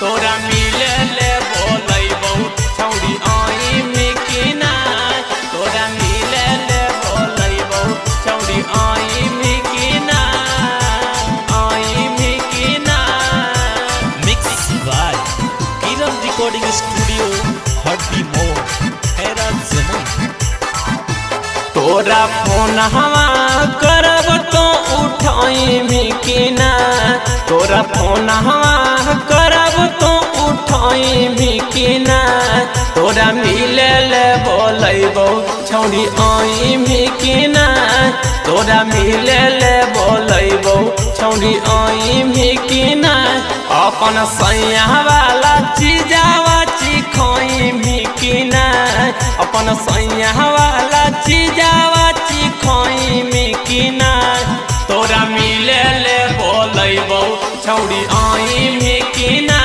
तोरा मिले ले बोलैबौ छौरी आइमी कि ना तोरा मिले ले बोलैबौ छौरी आइमी कि ना mix by Kiran recording studio हड्डी मोड़ हैरान जमुई। तोरा फोन हवा करब तो उठाइमी कि ना तोरा फोन हवा करब तो उठाइमी कि ना तोरा मिले ले बोलैबौ छौरी आइमी कि ना तोरा मिले ले बोलैबौ छौरी आइमी कि ना अपन सैया वाला चीजावा चिखइमी कि ना अपन सैया वाला चीजावा चिखइमी कि ना तोरा मिले ले बोलैबौ छौरी आइमी कि ना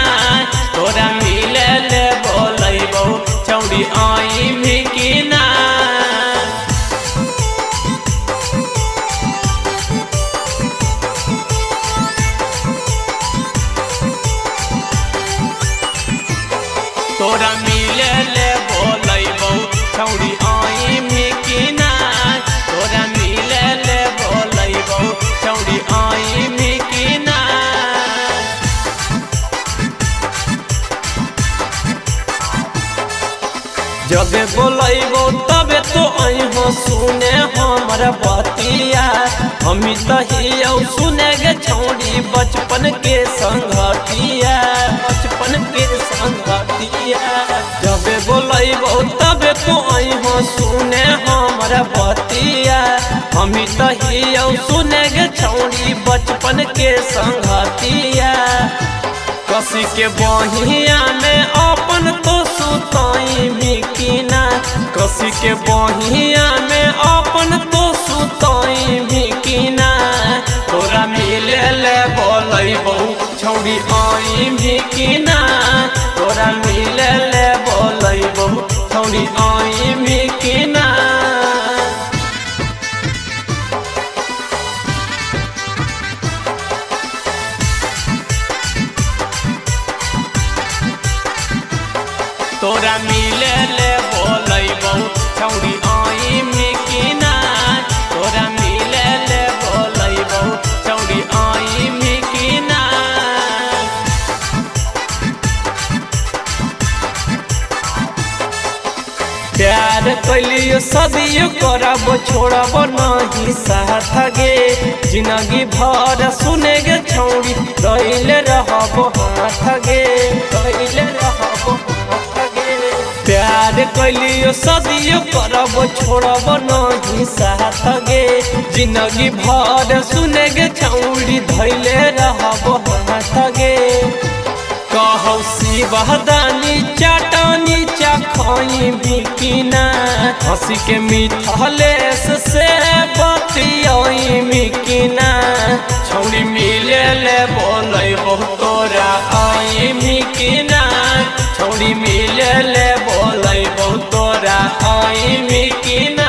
तोरा मिले ले बोलैबौ छौरी आइमी कि ना तोरा मिले ले बोलैबौ छौरी आइमी कि ना तोरा मिले ले बोलैबौ छौरी आइमी कि ना जबे बोलैबौ तबे तो अइहो सुने हमरा बतिया हमी तहियौ सुने गे छौरी बचपन के संगतिया जबे बोलैबौ तबे तो अइहो सुने हमरा बतिया हमी तहियौ सुने गे छौरी बचपन के संगतिया कसी के बहिया में अपन तो सुतइमी कि ना कसी के बहिया में अपन तो सुतइमी कि ना तोरा मिले ले बोलैबौ छौरी आइमी कि ना तोरा मिले ले बोलैबौ छौरी आइमी कि ना तोरा मिले ले बोलैबौ छौरी आइमी कि ना तोरा मिले ले बोलैबौ छौरी आइमी कि ना प्यार कैलियो सदियो करब छोड़ब नहीं साथ गे जिंदगी भर सुने गे छौरी कैले रहब हाथ गे प्यार कैलियो सदियो करब छोड़ब नहीं साथ गे जिंदगी भर सुने गे छौरी धैले रहब हाथ गे कहौ शिवदानी चटनी चखइमी कि ना हंसी के मिथलेश से बतियइमी कि ना छौरी मिले ले बोलैबौ तोरा आइमी कि ना छौरी मिले ले बोलैबौ तोरा आइमी कि ना।